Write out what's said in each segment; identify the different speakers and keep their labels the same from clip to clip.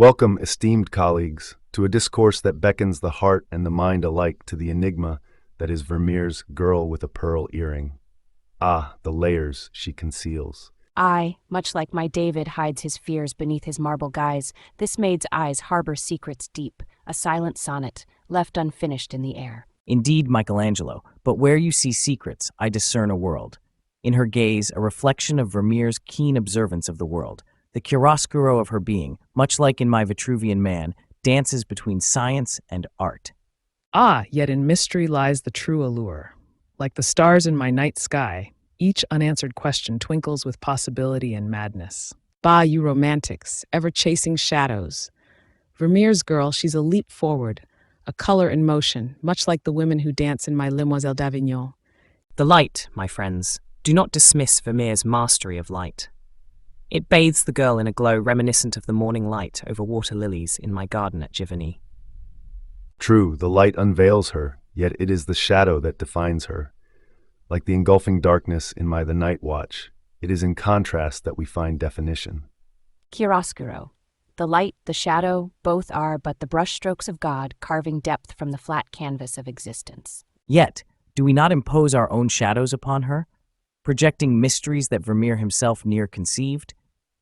Speaker 1: Welcome, esteemed colleagues, to a discourse that beckons the heart and the mind alike to the enigma that is Vermeer's Girl with a Pearl Earring. Ah, the layers she conceals.
Speaker 2: I, much like my David hides his fears beneath his marble guise, this maid's eyes harbor secrets deep, a silent sonnet, left unfinished in the air.
Speaker 3: Indeed, Michelangelo, but where you see secrets, I discern a world. In her gaze, a reflection of Vermeer's keen observance of the world. The chiaroscuro of her being, much like in my Vitruvian Man, dances between science and art.
Speaker 4: Ah, yet in mystery lies the true allure. Like the stars in my night sky, each unanswered question twinkles with possibility and madness. Bah, you romantics, ever chasing shadows. Vermeer's girl, she's a leap forward, a color in motion, much like the women who dance in my Demoiselle d'Avignon.
Speaker 5: The light, my friends. Do not dismiss Vermeer's mastery of light. It bathes the girl in a glow reminiscent of the morning light over water lilies in my garden at Giverny.
Speaker 1: True, the light unveils her, yet it is the shadow that defines her. Like the engulfing darkness in my The Night Watch, it is in contrast that we find definition.
Speaker 2: Chiaroscuro. The light, the shadow, both are but the brushstrokes of God carving depth from the flat canvas of existence.
Speaker 3: Yet, do we not impose our own shadows upon her, projecting mysteries that Vermeer himself near conceived?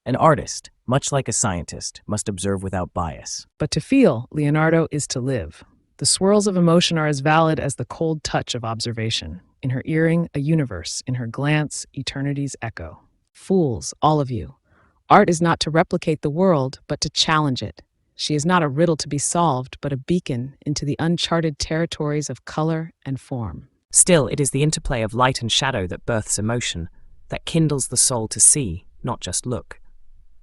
Speaker 3: An artist, much like a scientist, must observe without bias.
Speaker 4: But to feel, Leonardo, is to live. The swirls of emotion are as valid as the cold touch of observation. In her earring, a universe. In her glance, eternity's echo. Fools, all of you. Art is not to replicate the world, but to challenge it. She is not a riddle to be solved, but a beacon into the uncharted territories of color and form.
Speaker 5: Still, it is the interplay of light and shadow that births emotion, that kindles the soul to see, not just look.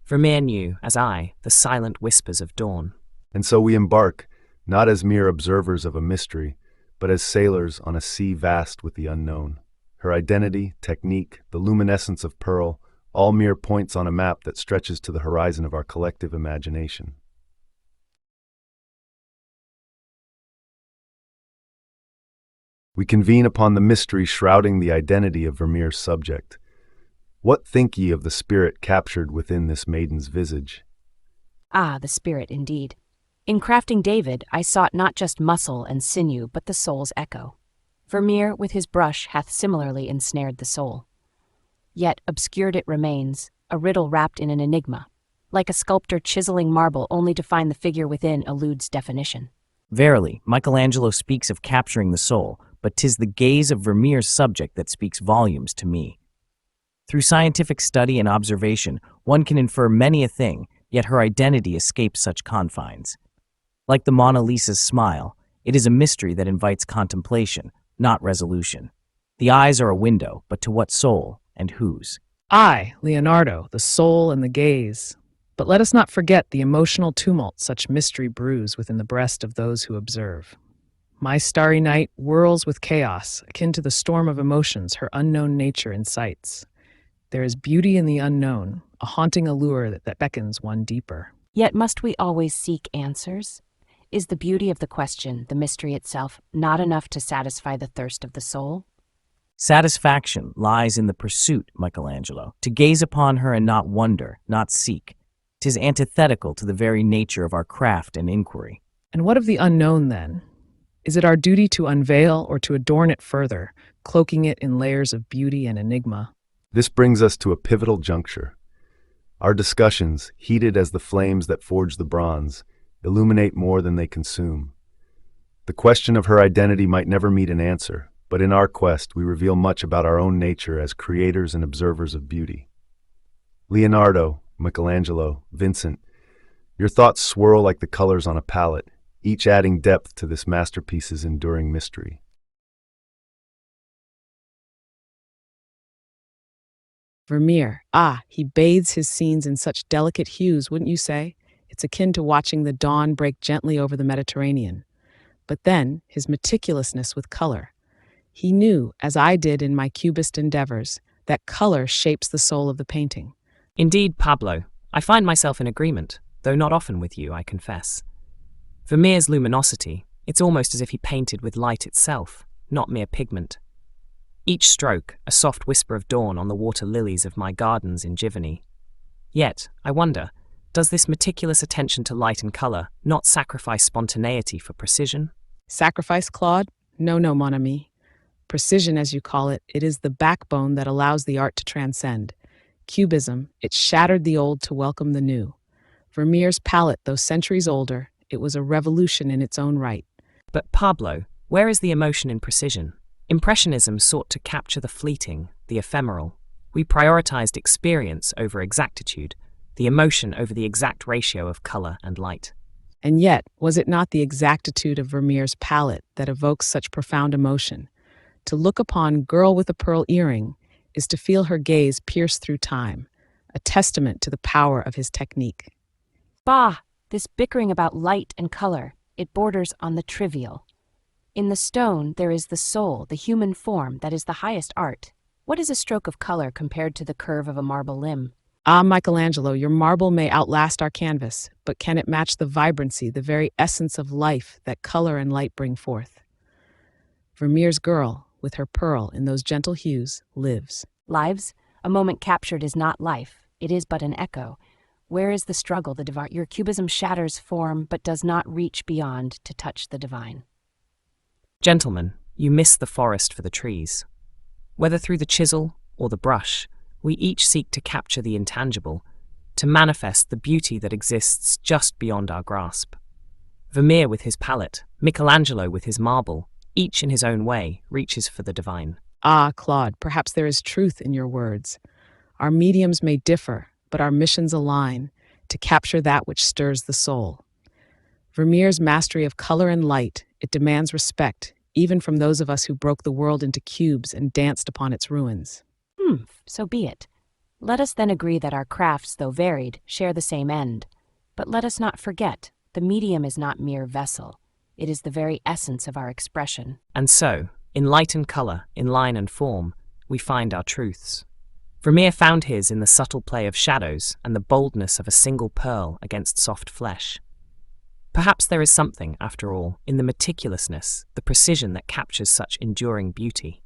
Speaker 5: Vermeer knew, as I, the silent whispers of dawn.
Speaker 1: And so we embark, not as mere observers of a mystery, but as sailors on a sea vast with the unknown. Her identity, technique, the luminescence of pearl, all mere points on a map that stretches to the horizon of our collective imagination. We convene upon the mystery shrouding the identity of Vermeer's subject. What think ye of the spirit captured within this maiden's visage?
Speaker 2: Ah, the spirit indeed. In crafting David, I sought not just muscle and sinew, but the soul's echo. Vermeer, with his brush, hath similarly ensnared the soul. Yet obscured it remains, a riddle wrapped in an enigma. Like a sculptor chiseling marble, only to find the figure within eludes definition.
Speaker 3: Verily, Michelangelo speaks of capturing the soul, but 'tis the gaze of Vermeer's subject that speaks volumes to me. Through scientific study and observation, one can infer many a thing, yet her identity escapes such confines. Like the Mona Lisa's smile, it is a mystery that invites contemplation, not resolution. The eyes are a window, but to what soul and whose?
Speaker 4: I, Leonardo, the soul and the gaze. But let us not forget the emotional tumult such mystery brews within the breast of those who observe. My starry night whirls with chaos, akin to the storm of emotions her unknown nature incites. There is beauty in the unknown, a haunting allure that beckons one deeper.
Speaker 2: Yet must we always seek answers? Is the beauty of the question, the mystery itself, not enough to satisfy the thirst of the soul?
Speaker 3: Satisfaction lies in the pursuit, Michelangelo, to gaze upon her and not wonder, not seek. 'Tis antithetical to the very nature of our craft and inquiry.
Speaker 4: And what of the unknown, then? Is it our duty to unveil or to adorn it further, cloaking it in layers of beauty and enigma?
Speaker 1: This brings us to a pivotal juncture. Our discussions, heated as the flames that forge the bronze, illuminate more than they consume. The question of her identity might never meet an answer, but in our quest we reveal much about our own nature as creators and observers of beauty. Leonardo, Michelangelo, Vincent, your thoughts swirl like the colors on a palette, each adding depth to this masterpiece's enduring mystery.
Speaker 4: Vermeer, he bathes his scenes in such delicate hues, wouldn't you say? It's akin to watching the dawn break gently over the Mediterranean. But then, his meticulousness with color. He knew, as I did in my cubist endeavors, that color shapes the soul of the painting.
Speaker 5: Indeed, Pablo, I find myself in agreement, though not often with you, I confess. Vermeer's luminosity, it's almost as if he painted with light itself, not mere pigment. Each stroke, a soft whisper of dawn on the water lilies of my gardens in Giverny. Yet, I wonder, does this meticulous attention to light and color not sacrifice spontaneity for precision?
Speaker 4: Sacrifice, Claude? No, no, mon ami. Precision, as you call it, it is the backbone that allows the art to transcend. Cubism, it shattered the old to welcome the new. Vermeer's palette, though centuries older, it was a revolution in its own right.
Speaker 5: But Pablo, where is the emotion in precision? Impressionism sought to capture the fleeting, the ephemeral. We prioritized experience over exactitude, the emotion over the exact ratio of color and light.
Speaker 4: And yet, was it not the exactitude of Vermeer's palette that evokes such profound emotion? To look upon Girl with a Pearl Earring is to feel her gaze pierce through time, a testament to the power of his technique.
Speaker 2: Bah! This bickering about light and color, it borders on the trivial. In the stone, there is the soul, the human form, that is the highest art. What is a stroke of color compared to the curve of a marble limb?
Speaker 4: Ah, Michelangelo, your marble may outlast our canvas, but can it match the vibrancy, the very essence of life that color and light bring forth? Vermeer's girl, with her pearl in those gentle hues, lives.
Speaker 2: Lives? A moment captured is not life. It is but an echo. Where is the struggle, the divine? Your cubism shatters form, but does not reach beyond to touch the divine.
Speaker 5: Gentlemen, you miss the forest for the trees. Whether through the chisel or the brush, we each seek to capture the intangible, to manifest the beauty that exists just beyond our grasp. Vermeer with his palette, Michelangelo with his marble, each in his own way, reaches for the divine.
Speaker 4: Ah, Claude, perhaps there is truth in your words. Our mediums may differ, but our missions align to capture that which stirs the soul. Vermeer's mastery of color and light, it demands respect, even from those of us who broke the world into cubes and danced upon its ruins.
Speaker 2: So be it. Let us then agree that our crafts, though varied, share the same end. But let us not forget, the medium is not mere vessel. It is the very essence of our expression.
Speaker 5: And so, in light and color, in line and form, we find our truths. Vermeer found his in the subtle play of shadows and the boldness of a single pearl against soft flesh. Perhaps there is something, after all, in the meticulousness, the precision that captures such enduring beauty.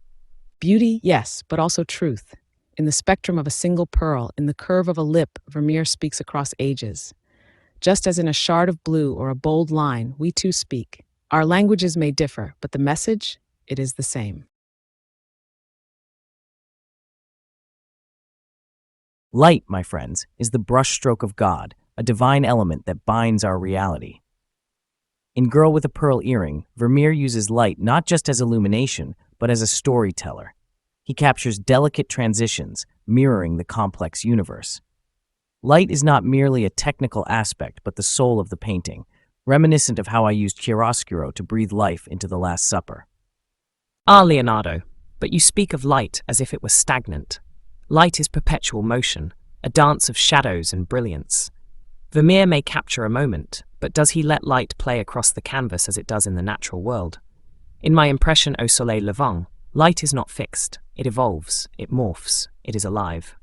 Speaker 4: Beauty, yes, but also truth. In the spectrum of a single pearl, in the curve of a lip, Vermeer speaks across ages. Just as in a shard of blue or a bold line, we too speak. Our languages may differ, but the message, it is the same.
Speaker 3: Light, my friends, is the brushstroke of God, a divine element that binds our reality. In Girl with a Pearl Earring, Vermeer uses light not just as illumination, but as a storyteller. He captures delicate transitions, mirroring the complex universe. Light is not merely a technical aspect, but the soul of the painting, reminiscent of how I used chiaroscuro to breathe life into the Last Supper.
Speaker 5: Ah, Leonardo, but you speak of light as if it were stagnant. Light is perpetual motion, a dance of shadows and brilliance. Vermeer may capture a moment, but does he let light play across the canvas as it does in the natural world? In my impression Au Soleil Levant, light is not fixed. It evolves, it morphs, it is alive.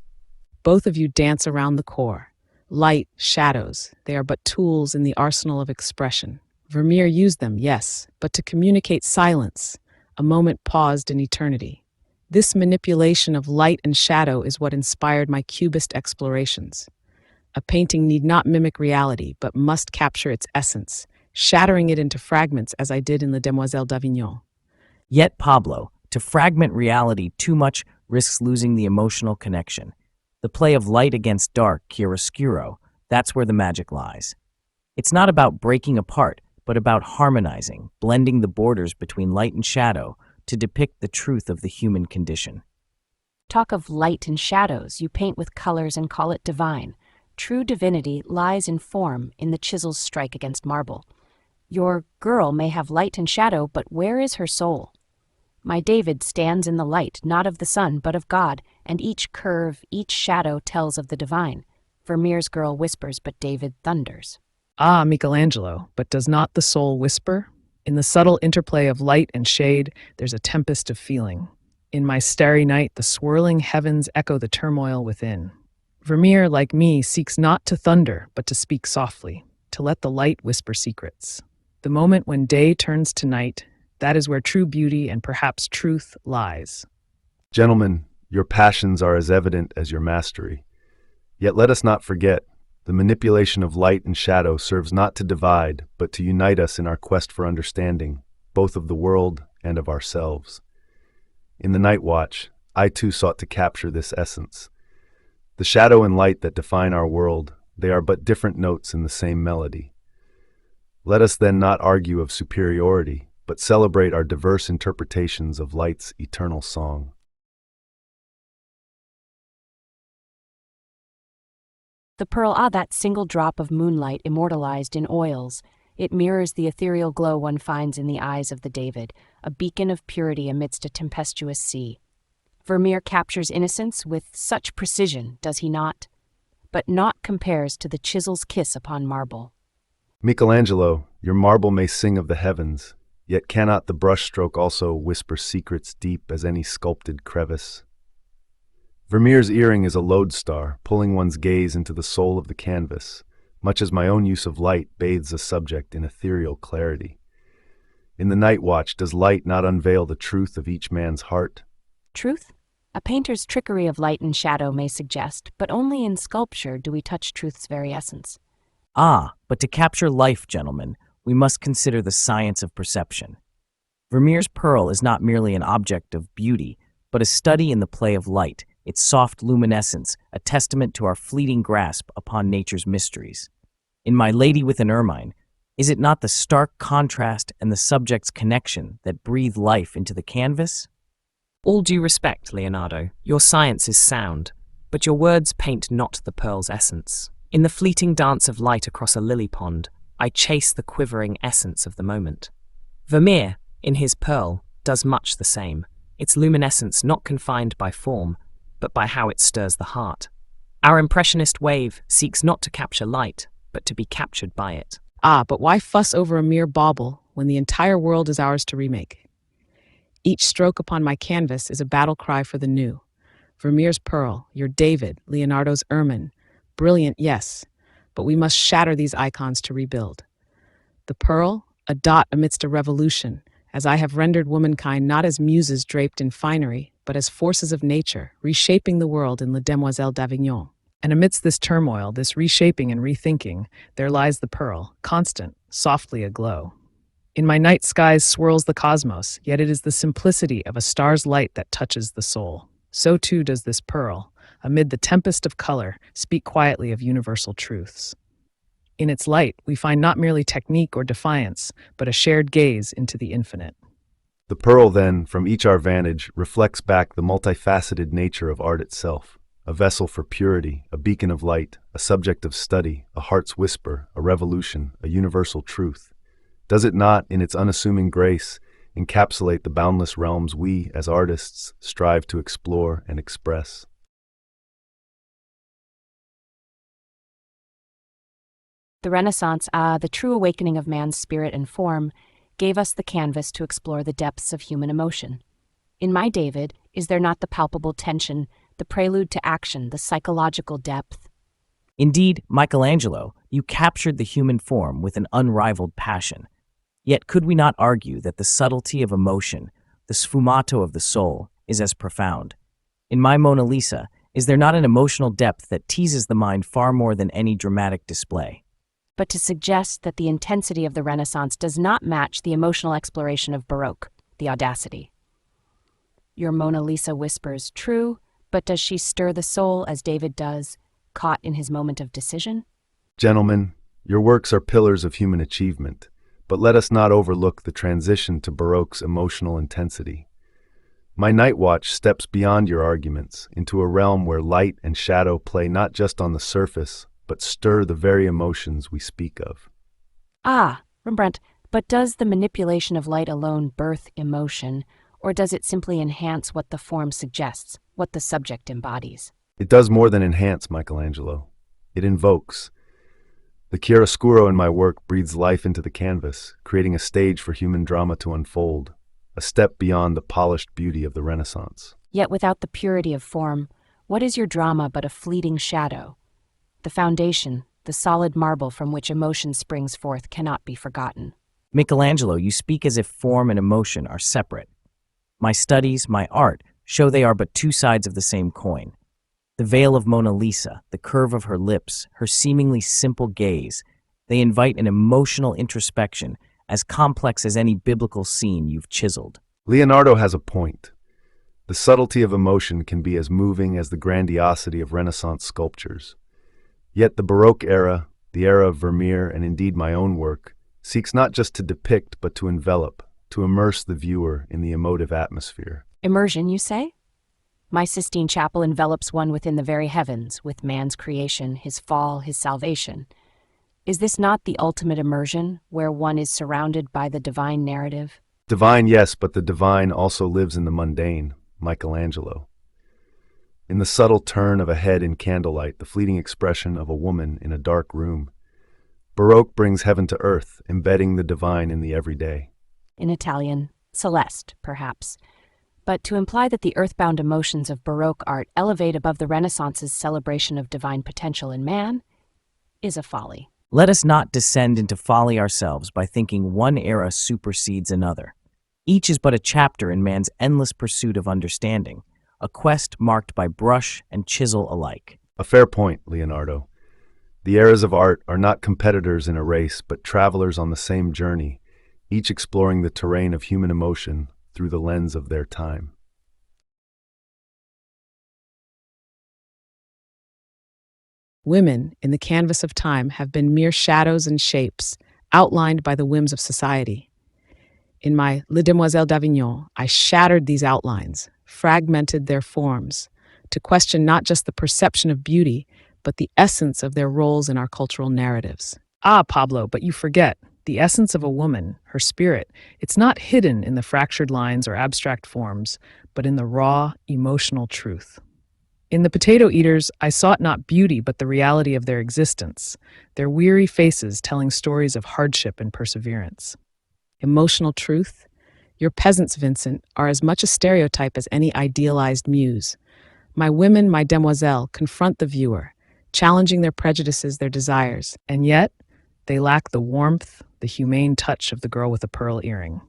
Speaker 4: Both of you dance around the core. Light, shadows, they are but tools in the arsenal of expression. Vermeer used them, yes, but to communicate silence, a moment paused in eternity. This manipulation of light and shadow is what inspired my cubist explorations. A painting need not mimic reality, but must capture its essence, shattering it into fragments as I did in Les Demoiselles d'Avignon.
Speaker 3: Yet, Pablo, to fragment reality too much risks losing the emotional connection. The play of light against dark, chiaroscuro, that's where the magic lies. It's not about breaking apart, but about harmonizing, blending the borders between light and shadow to depict the truth of the human condition.
Speaker 2: Talk of light and shadows, you paint with colors and call it divine. True divinity lies in form, in the chisel's strike against marble. Your girl may have light and shadow, but where is her soul? My David stands in the light, not of the sun, but of God, and each curve, each shadow tells of the divine. Vermeer's girl whispers, but David thunders.
Speaker 4: Ah, Michelangelo, but does not the soul whisper? In the subtle interplay of light and shade, there's a tempest of feeling. In my starry night, the swirling heavens echo the turmoil within. Vermeer, like me, seeks not to thunder, but to speak softly, to let the light whisper secrets. The moment when day turns to night, that is where true beauty and perhaps truth lies.
Speaker 1: Gentlemen, your passions are as evident as your mastery. Yet let us not forget, The manipulation of light and shadow serves not to divide, but to unite us in our quest for understanding, both of the world and of ourselves. In the night watch, I too sought to capture this essence. The shadow and light that define our world, they are but different notes in the same melody. Let us then not argue of superiority, but celebrate our diverse interpretations of light's eternal song.
Speaker 2: The pearl, that single drop of moonlight immortalized in oils. It mirrors the ethereal glow one finds in the eyes of the David, a beacon of purity amidst a tempestuous sea. Vermeer captures innocence with such precision, does he not? But naught compares to the chisel's kiss upon marble.
Speaker 1: Michelangelo, your marble may sing of the heavens, yet cannot the brushstroke also whisper secrets deep as any sculpted crevice? Vermeer's earring is a lodestar, pulling one's gaze into the soul of the canvas, much as my own use of light bathes a subject in ethereal clarity. In the night watch, does light not unveil the truth of each man's heart?
Speaker 2: Truth? A painter's trickery of light and shadow may suggest, but only in sculpture do we touch truth's very essence.
Speaker 3: But to capture life, gentlemen, we must consider the science of perception. Vermeer's pearl is not merely an object of beauty, but a study in the play of light, its soft luminescence, a testament to our fleeting grasp upon nature's mysteries. In My Lady with an Ermine, is it not the stark contrast and the subject's connection that breathe life into the canvas?
Speaker 5: All due respect, Leonardo, your science is sound, but your words paint not the pearl's essence. In the fleeting dance of light across a lily pond, I chase the quivering essence of the moment. Vermeer, in his pearl, does much the same, its luminescence not confined by form, but by how it stirs the heart. Our impressionist wave seeks not to capture light, but to be captured by it.
Speaker 4: But why fuss over a mere bauble when the entire world is ours to remake? Each stroke upon my canvas is a battle cry for the new. Vermeer's pearl, your David, Leonardo's ermine. Brilliant, yes, but we must shatter these icons to rebuild. The pearl, a dot amidst a revolution, as I have rendered womankind not as muses draped in finery, but as forces of nature, reshaping the world in La Demoiselle d'Avignon. And amidst this turmoil, this reshaping and rethinking, there lies the pearl, constant, softly aglow. In my night skies swirls the cosmos, yet it is the simplicity of a star's light that touches the soul. So too does this pearl, amid the tempest of color, speak quietly of universal truths. In its light, we find not merely technique or defiance, but a shared gaze into the infinite.
Speaker 1: The pearl, then, from each our vantage, reflects back the multifaceted nature of art itself. A vessel for purity, a beacon of light, a subject of study, a heart's whisper, a revolution, a universal truth. Does it not, in its unassuming grace, encapsulate the boundless realms we, as artists, strive to explore and express?
Speaker 2: The Renaissance, the true awakening of man's spirit and form, gave us the canvas to explore the depths of human emotion. In My David, is there not the palpable tension, the prelude to action, the psychological depth?
Speaker 3: Indeed, Michelangelo, you captured the human form with an unrivaled passion. Yet could we not argue that the subtlety of emotion, the sfumato of the soul, is as profound? In My Mona Lisa, is there not an emotional depth that teases the mind far more than any dramatic display?
Speaker 2: But to suggest that the intensity of the Renaissance does not match the emotional exploration of Baroque, the audacity. Your Mona Lisa whispers, true, but does she stir the soul as David does, caught in his moment of decision?
Speaker 1: Gentlemen, your works are pillars of human achievement, but let us not overlook the transition to Baroque's emotional intensity. My Night Watch steps beyond your arguments into a realm where light and shadow play not just on the surface, but stir the very emotions we speak of.
Speaker 2: Rembrandt, but does the manipulation of light alone birth emotion, or does it simply enhance what the form suggests, what the subject embodies?
Speaker 1: It does more than enhance, Michelangelo. It invokes. The chiaroscuro in my work breathes life into the canvas, creating a stage for human drama to unfold, a step beyond the polished beauty of the Renaissance.
Speaker 2: Yet without the purity of form, what is your drama but a fleeting shadow? The foundation, the solid marble from which emotion springs forth, cannot be forgotten.
Speaker 3: Michelangelo, you speak as if form and emotion are separate. My studies, my art, show they are but two sides of the same coin. The veil of Mona Lisa, the curve of her lips, her seemingly simple gaze, they invite an emotional introspection as complex as any biblical scene you've chiseled.
Speaker 1: Leonardo has a point. The subtlety of emotion can be as moving as the grandiosity of Renaissance sculptures. Yet the Baroque era, the era of Vermeer, and indeed my own work, seeks not just to depict but to envelop, to immerse the viewer in the emotive atmosphere.
Speaker 2: Immersion, you say? My Sistine Chapel envelops one within the very heavens, with man's creation, his fall, his salvation. Is this not the ultimate immersion, where one is surrounded by the divine narrative?
Speaker 1: Divine, yes, but the divine also lives in the mundane, Michelangelo. In the subtle turn of a head in candlelight, the fleeting expression of a woman in a dark room, Baroque brings heaven to earth, embedding the divine in the everyday.
Speaker 2: In Italian, Celeste, perhaps. But to imply that the earthbound emotions of Baroque art elevate above the Renaissance's celebration of divine potential in man is a folly.
Speaker 3: Let us not descend into folly ourselves by thinking one era supersedes another. Each is but a chapter in man's endless pursuit of understanding, a quest marked by brush and chisel alike.
Speaker 1: A fair point, Leonardo. The eras of art are not competitors in a race, but travelers on the same journey, each exploring the terrain of human emotion through the lens of their time.
Speaker 4: Women in the canvas of time have been mere shadows and shapes, outlined by the whims of society. In my Les Demoiselles d'Avignon, I shattered these outlines, fragmented their forms, to question not just the perception of beauty, but the essence of their roles in our cultural narratives. Ah, Pablo, but you forget, the essence of a woman, her spirit, it's not hidden in the fractured lines or abstract forms, but in the raw, emotional truth. In The Potato Eaters, I sought not beauty but the reality of their existence, their weary faces telling stories of hardship and perseverance. Emotional truth? Your peasants, Vincent, are as much a stereotype as any idealized muse. My women, my demoiselles, confront the viewer, challenging their prejudices, their desires, and yet they lack the warmth, the humane touch of the girl with a pearl earring.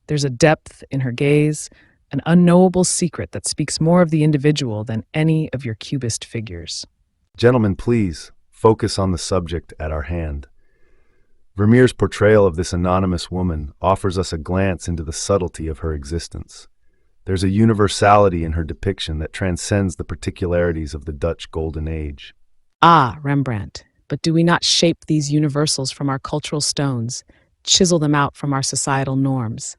Speaker 4: There's a depth in her gaze, an unknowable secret that speaks more of the individual than any of your cubist figures.
Speaker 1: Gentlemen, please, focus on the subject at our hand. Vermeer's portrayal of this anonymous woman offers us a glance into the subtlety of her existence. There's a universality in her depiction that transcends the particularities of the Dutch Golden Age.
Speaker 4: Ah, Rembrandt, but do we not shape these universals from our cultural stones, chisel them out from our societal norms?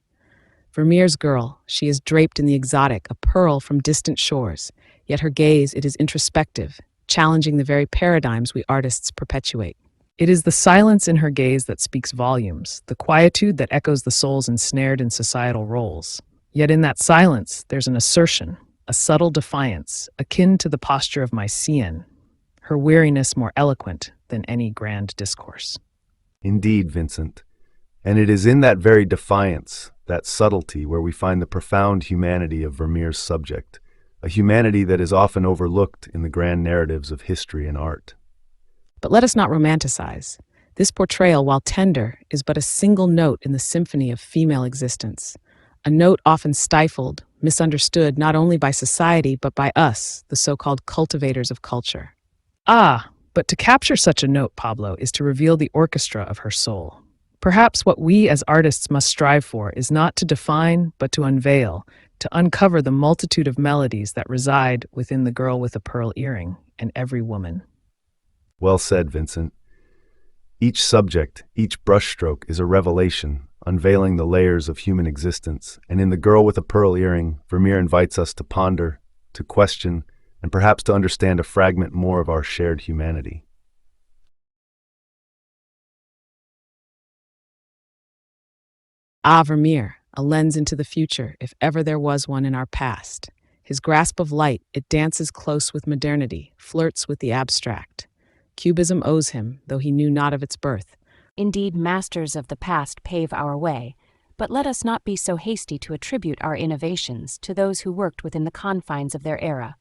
Speaker 4: Vermeer's girl, she is draped in the exotic, a pearl from distant shores, yet her gaze, it is introspective, challenging the very paradigms we artists perpetuate. It is the silence in her gaze that speaks volumes, the quietude that echoes the souls ensnared in societal roles. Yet in that silence, there's an assertion, a subtle defiance, akin to the posture of my Sienne, her weariness more eloquent than any grand discourse.
Speaker 1: Indeed, Vincent. And it is in that very defiance, that subtlety, where we find the profound humanity of Vermeer's subject, a humanity that is often overlooked in the grand narratives of history and art.
Speaker 4: But let us not romanticize. This portrayal, while tender, is but a single note in the symphony of female existence, a note often stifled, misunderstood not only by society but by us, the so-called cultivators of culture. Ah, but to capture such a note, Pablo, is to reveal the orchestra of her soul. Perhaps what we as artists must strive for is not to define, but to unveil, to uncover the multitude of melodies that reside within the girl with a pearl earring and every woman.
Speaker 1: Well said, Vincent. Each subject, each brushstroke is a revelation, unveiling the layers of human existence, and in The Girl with a Pearl Earring, Vermeer invites us to ponder, to question, and perhaps to understand a fragment more of our shared humanity.
Speaker 4: Ah, Vermeer, a lens into the future, if ever there was one in our past. His grasp of light, it dances close with modernity, flirts with the abstract. Cubism owes him, though he knew not of its birth.
Speaker 2: Indeed, masters of the past pave our way, but let us not be so hasty to attribute our innovations to those who worked within the confines of their era.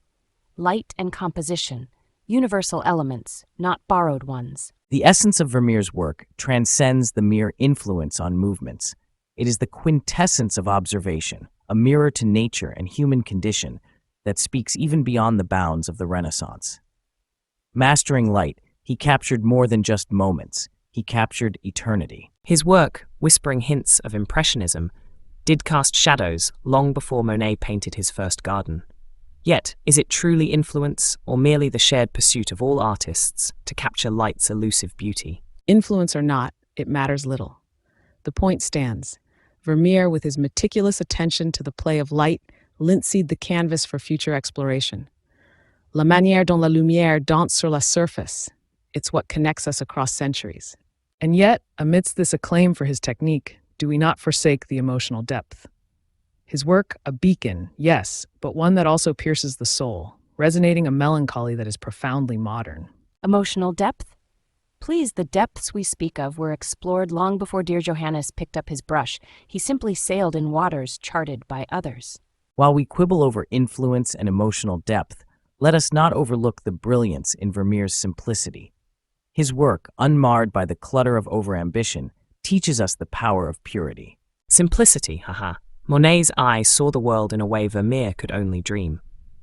Speaker 2: Light and composition, universal elements, not borrowed ones.
Speaker 3: The essence of Vermeer's work transcends the mere influence on movements. It is the quintessence of observation, a mirror to nature and human condition, that speaks even beyond the bounds of the Renaissance. Mastering light, he captured more than just moments. He captured eternity.
Speaker 5: His work, whispering hints of Impressionism, did cast shadows long before Monet painted his first garden. Yet, is it truly influence, or merely the shared pursuit of all artists to capture light's elusive beauty?
Speaker 4: Influence or not, it matters little. The point stands. Vermeer, with his meticulous attention to the play of light, linseed the canvas for future exploration. La manière dont la lumière danse sur la surface. It's what connects us across centuries. And yet, amidst this acclaim for his technique, do we not forsake the emotional depth? His work, a beacon, yes, but one that also pierces the soul, resonating a melancholy that is profoundly modern.
Speaker 2: Emotional depth? Please, the depths we speak of were explored long before dear Johannes picked up his brush. He simply sailed in waters charted by others.
Speaker 3: While we quibble over influence and emotional depth, let us not overlook the brilliance in Vermeer's simplicity. His work, unmarred by the clutter of overambition, teaches us the power of purity.
Speaker 5: Simplicity, haha. Monet's eye saw the world in a way Vermeer could only dream.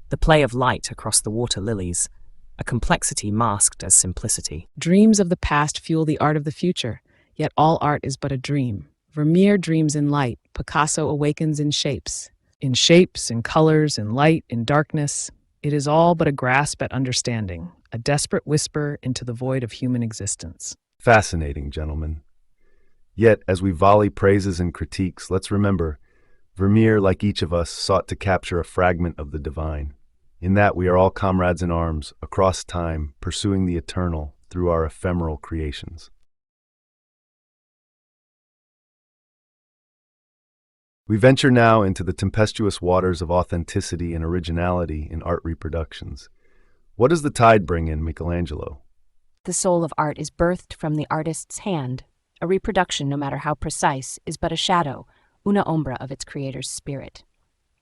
Speaker 5: The play of light across the water lilies, a complexity masked as simplicity.
Speaker 4: Dreams of the past fuel the art of the future, yet all art is but a dream. Vermeer dreams in light, Picasso awakens in shapes. In shapes, in colors, in light, in darkness, it is all but a grasp at understanding, a desperate whisper into the void of human existence.
Speaker 1: Fascinating, gentlemen. Yet, as we volley praises and critiques, let's remember, Vermeer, like each of us, sought to capture a fragment of the divine. In that, we are all comrades in arms, across time, pursuing the eternal through our ephemeral creations. We venture now into the tempestuous waters of authenticity and originality in art reproductions. What does the tide bring in, Michelangelo?
Speaker 2: The soul of art is birthed from the artist's hand. A reproduction, no matter how precise, is but a shadow, una ombra of its creator's spirit.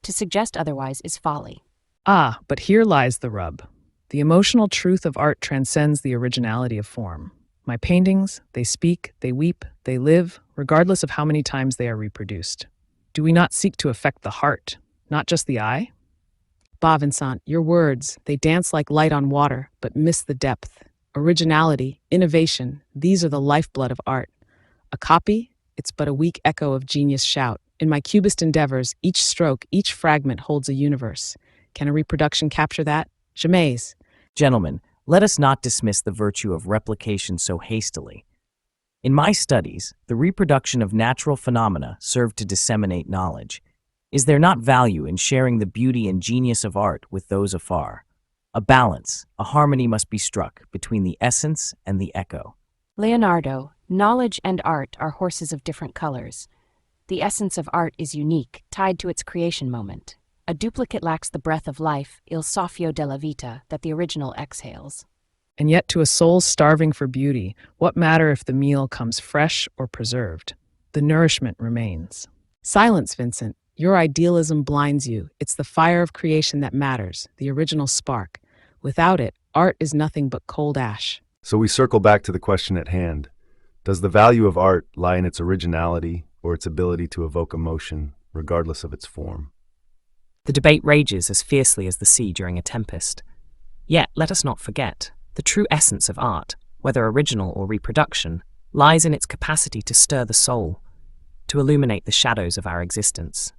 Speaker 2: To suggest otherwise is folly.
Speaker 4: Ah, but here lies the rub. The emotional truth of art transcends the originality of form. My paintings, they speak, they weep, they live, regardless of how many times they are reproduced. Do we not seek to affect the heart, not just the eye? Bah, Vincent, your words, they dance like light on water, but miss the depth. Originality, innovation, these are the lifeblood of art. A copy? It's but a weak echo of genius' shout. In my cubist endeavors, each stroke, each fragment holds a universe. Can a reproduction capture that? Jamais.
Speaker 3: Gentlemen, let us not dismiss the virtue of replication so hastily. In my studies, the reproduction of natural phenomena served to disseminate knowledge. Is there not value in sharing the beauty and genius of art with those afar? A balance, a harmony must be struck between the essence and the echo.
Speaker 2: Leonardo, knowledge and art are horses of different colors. The essence of art is unique, tied to its creation moment. A duplicate lacks the breath of life, il soffio della vita, that the original exhales.
Speaker 4: And yet to a soul starving for beauty, what matter if the meal comes fresh or preserved? The nourishment remains. Silence, Vincent. Your idealism blinds you. It's the fire of creation that matters, the original spark. Without it, art is nothing but cold ash.
Speaker 1: So we circle back to the question at hand. Does the value of art lie in its originality or its ability to evoke emotion, regardless of its form?
Speaker 5: The debate rages as fiercely as the sea during a tempest. Yet, let us not forget, the true essence of art, whether original or reproduction, lies in its capacity to stir the soul, to illuminate the shadows of our existence.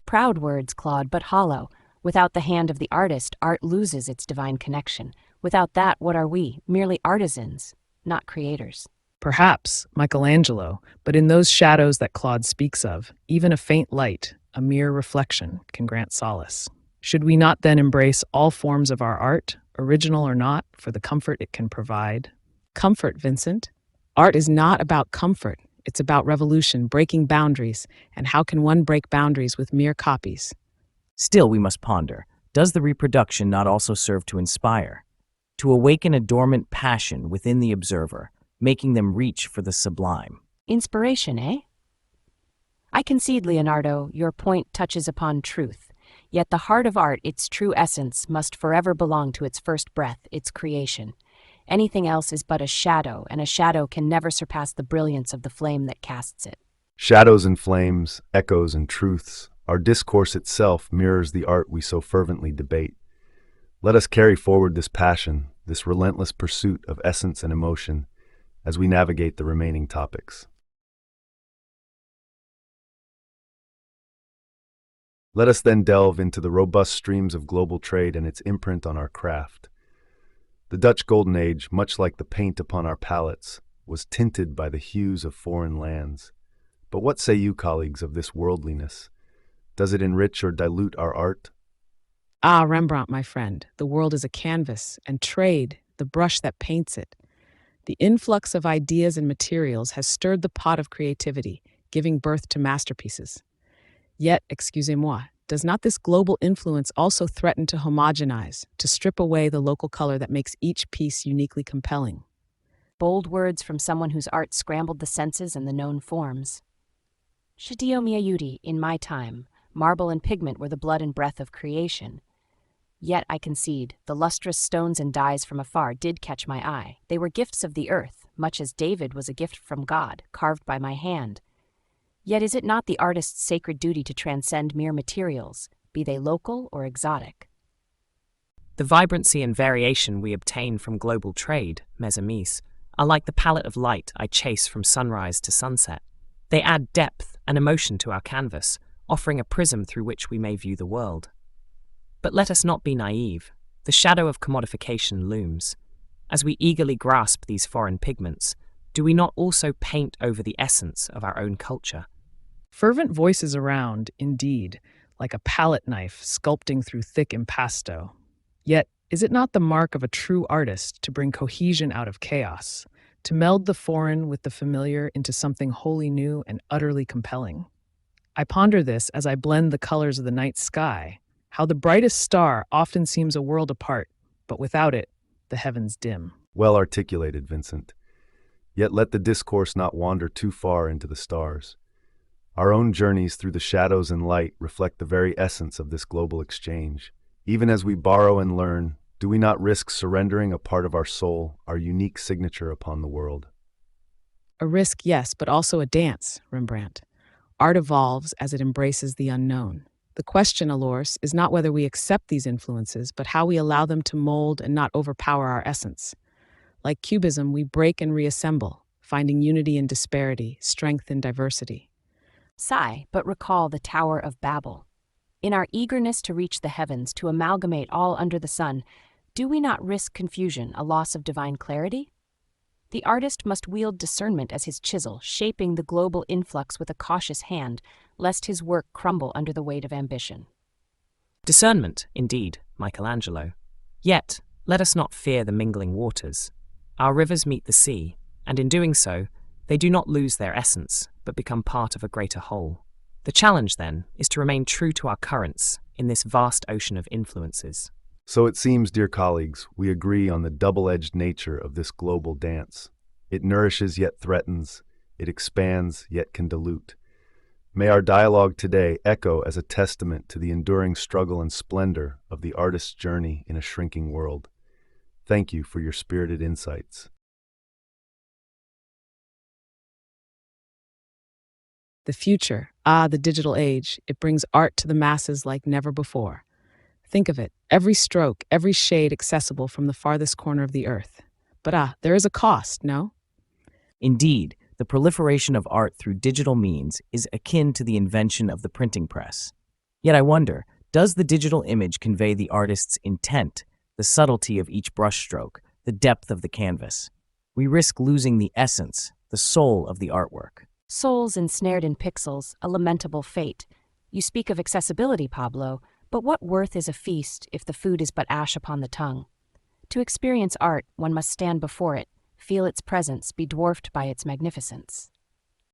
Speaker 2: Proud words, Claude, but hollow. Without the hand of the artist, art loses its divine connection. Without that, what are we? Merely artisans, not creators.
Speaker 4: Perhaps Michelangelo, but in those shadows that Claude speaks of, even a faint light, a mere reflection, can grant solace. Should we not then embrace all forms of our art, original or not, for the comfort it can provide? Comfort, Vincent. Art is not about comfort. It's about revolution, breaking boundaries. And how can one break boundaries with mere copies?
Speaker 3: Still, we must ponder, does the reproduction not also serve to inspire? To awaken a dormant passion within the observer, making them reach for the sublime.
Speaker 2: Inspiration, eh? I concede, Leonardo, your point touches upon truth. Yet the heart of art, its true essence, must forever belong to its first breath, its creation. Anything else is but a shadow, and a shadow can never surpass the brilliance of the flame that casts it.
Speaker 1: Shadows and flames, echoes and truths, Our discourse itself mirrors the art we so fervently debate. Let us carry forward this passion, this relentless pursuit of essence and emotion, as we navigate the remaining topics. Let us then delve into the robust streams of global trade and its imprint on our craft. The Dutch Golden Age, much like the paint upon our palettes, was tinted by the hues of foreign lands. But what say you, colleagues, of this worldliness? Does it enrich or dilute our art?
Speaker 4: Ah, Rembrandt, my friend, the world is a canvas, and trade, the brush that paints it. The influx of ideas and materials has stirred the pot of creativity, giving birth to masterpieces. Yet, excusez-moi, does not this global influence also threaten to homogenize, to strip away the local color that makes each piece uniquely compelling?
Speaker 2: Bold words from someone whose art scrambled the senses and the known forms. Shadio Miyayuti, in my time, marble and pigment were the blood and breath of creation. Yet I concede, the lustrous stones and dyes from afar did catch my eye. They were gifts of the earth, much as David was a gift from God, carved by my hand. Yet is it not the artist's sacred duty to transcend mere materials, be they local or exotic?
Speaker 5: The vibrancy and variation we obtain from global trade, mes amis, are like the palette of light I chase from sunrise to sunset. They add depth and emotion to our canvas, offering a prism through which we may view the world. But let us not be naive. The shadow of commodification looms. As we eagerly grasp these foreign pigments, do we not also paint over the essence of our own culture?
Speaker 4: Fervent voices around, indeed, like a palette knife sculpting through thick impasto. Yet, is it not the mark of a true artist to bring cohesion out of chaos, to meld the foreign with the familiar into something wholly new and utterly compelling? I ponder this as I blend the colors of the night sky, how the brightest star often seems a world apart, but without it, the heavens dim.
Speaker 1: Well articulated, Vincent. Yet let the discourse not wander too far into the stars. Our own journeys through the shadows and light reflect the very essence of this global exchange. Even as we borrow and learn, do we not risk surrendering a part of our soul, our unique signature upon the world?
Speaker 4: A risk, yes, but also a dance, Rembrandt. Art evolves as it embraces the unknown. The question, Alors, is not whether we accept these influences, but how we allow them to mold and not overpower our essence. Like Cubism, we break and reassemble, finding unity in disparity, strength in diversity.
Speaker 2: Sigh, but recall the Tower of Babel. In our eagerness to reach the heavens, to amalgamate all under the sun, do we not risk confusion, a loss of divine clarity? The artist must wield discernment as his chisel, shaping the global influx with a cautious hand, lest his work crumble under the weight of ambition.
Speaker 5: Discernment, indeed, Michelangelo. Yet, let us not fear the mingling waters. Our rivers meet the sea, and in doing so, they do not lose their essence, but become part of a greater whole. The challenge, then, is to remain true to our currents in this vast ocean of influences.
Speaker 1: So it seems, dear colleagues, we agree on the double-edged nature of this global dance. It nourishes yet threatens, it expands yet can dilute. May our dialogue today echo as a testament to the enduring struggle and splendor of the artist's journey in a shrinking world. Thank you for your spirited insights.
Speaker 4: The future, the digital age, it brings art to the masses like never before. Think of it, every stroke, every shade accessible from the farthest corner of the earth. But there is a cost, no?
Speaker 3: Indeed, the proliferation of art through digital means is akin to the invention of the printing press. Yet I wonder, does the digital image convey the artist's intent, the subtlety of each brushstroke, the depth of the canvas? We risk losing the essence, the soul of the artwork.
Speaker 2: Souls ensnared in pixels, a lamentable fate. You speak of accessibility, Pablo, but what worth is a feast if the food is but ash upon the tongue? To experience art, one must stand before it, feel its presence, be dwarfed by its magnificence.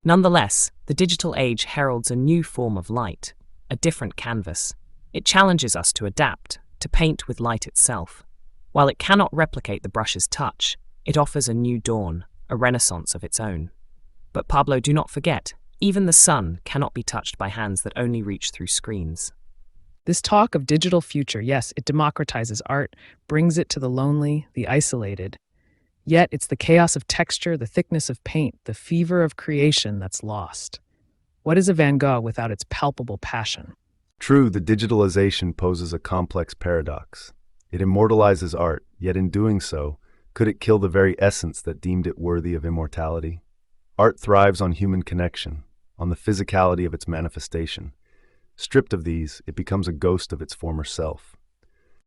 Speaker 5: Nonetheless, the digital age heralds a new form of light, a different canvas. It challenges us to adapt, to paint with light itself. While it cannot replicate the brush's touch, it offers a new dawn, a renaissance of its own. But Pablo, do not forget, even the sun cannot be touched by hands that only reach through screens.
Speaker 4: This talk of digital future, yes, it democratizes art, brings it to the lonely, the isolated. Yet it's the chaos of texture, the thickness of paint, the fever of creation that's lost. What is a Van Gogh without its palpable passion?
Speaker 1: True, the digitalization poses a complex paradox. It immortalizes art, yet in doing so, could it kill the very essence that deemed it worthy of immortality? Art thrives on human connection, on the physicality of its manifestation. Stripped of these, it becomes a ghost of its former self.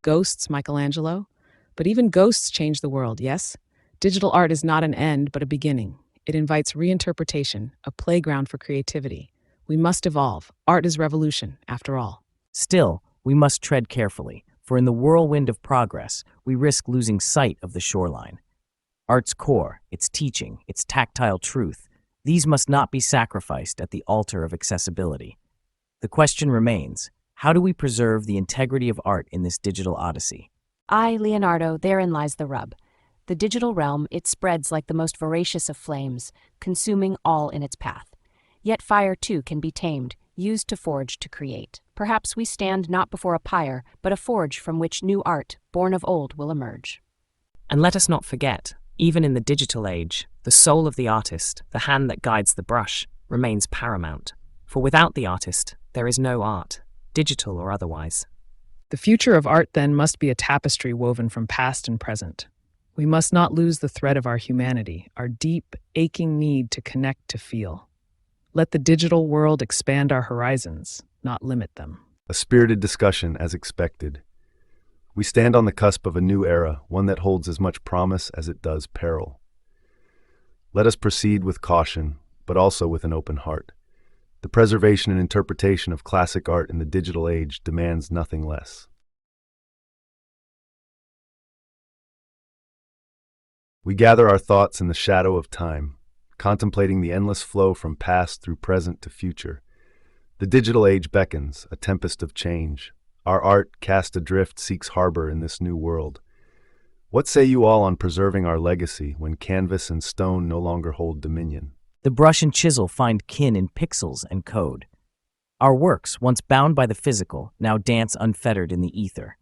Speaker 4: Ghosts, Michelangelo? But even ghosts change the world, yes? Digital art is not an end, but a beginning. It invites reinterpretation, a playground for creativity. We must evolve. Art is revolution, after all.
Speaker 3: Still, we must tread carefully, for in the whirlwind of progress, we risk losing sight of the shoreline. Art's core, its teaching, its tactile truth, these must not be sacrificed at the altar of accessibility. The question remains, how do we preserve the integrity of art in this digital odyssey?
Speaker 2: Aye, Leonardo, therein lies the rub. The digital realm, it spreads like the most voracious of flames, consuming all in its path. Yet fire, too, can be tamed, used to forge, to create. Perhaps we stand not before a pyre, but a forge from which new art, born of old, will emerge.
Speaker 5: And let us not forget, even in the digital age, the soul of the artist, the hand that guides the brush, remains paramount. For without the artist, there is no art, digital or otherwise.
Speaker 4: The future of art, then, must be a tapestry woven from past and present. We must not lose the thread of our humanity, our deep, aching need to connect, to feel. Let the digital world expand our horizons, not limit them.
Speaker 1: A spirited discussion, as expected. We stand on the cusp of a new era, one that holds as much promise as it does peril. Let us proceed with caution, but also with an open heart. The preservation and interpretation of classic art in the digital age demands nothing less. We gather our thoughts in the shadow of time, contemplating the endless flow from past through present to future. The digital age beckons, a tempest of change. Our art, cast adrift, seeks harbor in this new world. What say you all on preserving our legacy when canvas and stone no longer hold dominion?
Speaker 3: The brush and chisel find kin in pixels and code. Our works, once bound by the physical, now dance unfettered in the ether.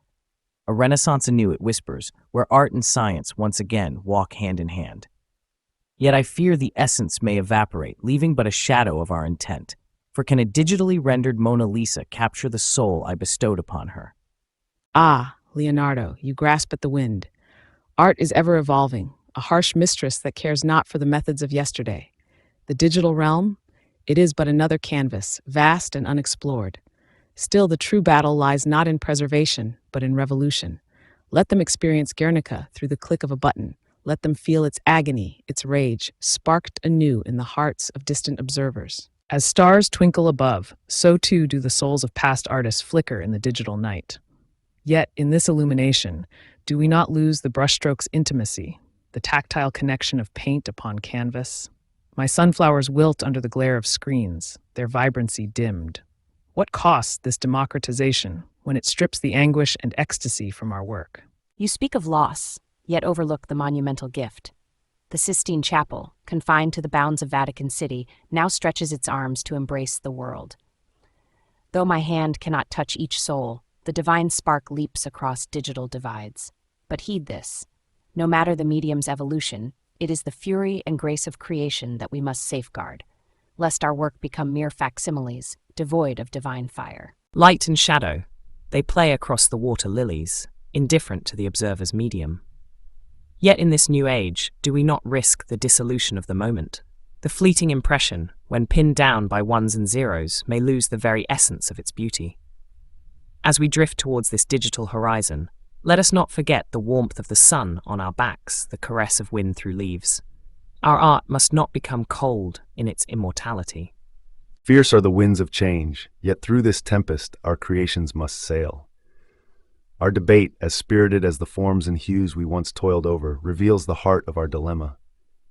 Speaker 3: A renaissance anew, it whispers, where art and science once again walk hand in hand. Yet I fear the essence may evaporate, leaving but a shadow of our intent. For can a digitally rendered Mona Lisa capture the soul I bestowed upon her?
Speaker 4: Ah, Leonardo, you grasp at the wind. Art is ever evolving, a harsh mistress that cares not for the methods of yesterday. The digital realm? It is but another canvas, vast and unexplored. Still, the true battle lies not in preservation, but in revolution. Let them experience Guernica through the click of a button. Let them feel its agony, its rage, sparked anew in the hearts of distant observers. As stars twinkle above, so too do the souls of past artists flicker in the digital night. Yet, in this illumination, do we not lose the brushstroke's intimacy, the tactile connection of paint upon canvas? My sunflowers wilt under the glare of screens, their vibrancy dimmed. What costs this democratization when it strips the anguish and ecstasy from our work?
Speaker 2: You speak of loss, yet overlook the monumental gift. The Sistine Chapel, confined to the bounds of Vatican City, now stretches its arms to embrace the world. Though my hand cannot touch each soul, the divine spark leaps across digital divides. But heed this. No matter the medium's evolution, it is the fury and grace of creation that we must safeguard, lest our work become mere facsimiles, devoid of divine fire.
Speaker 5: Light and shadow, they play across the water lilies, indifferent to the observer's medium. Yet in this new age, do we not risk the dissolution of the moment? The fleeting impression, when pinned down by ones and zeros, may lose the very essence of its beauty. As we drift towards this digital horizon, let us not forget the warmth of the sun on our backs, the caress of wind through leaves. Our art must not become cold in its immortality.
Speaker 1: Fierce are the winds of change, yet through this tempest our creations must sail. Our debate, as spirited as the forms and hues we once toiled over, reveals the heart of our dilemma.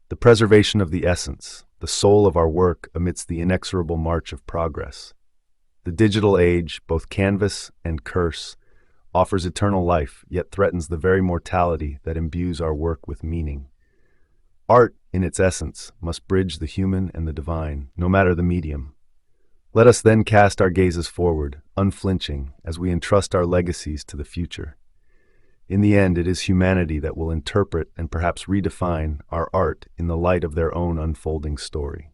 Speaker 1: The preservation of the essence, the soul of our work amidst the inexorable march of progress. The digital age, both canvas and curse, offers eternal life, yet threatens the very mortality that imbues our work with meaning. Art, in its essence, must bridge the human and the divine, no matter the medium. Let us then cast our gazes forward, unflinching, as we entrust our legacies to the future. In the end, it is humanity that will interpret and perhaps redefine our art in the light of their own unfolding story.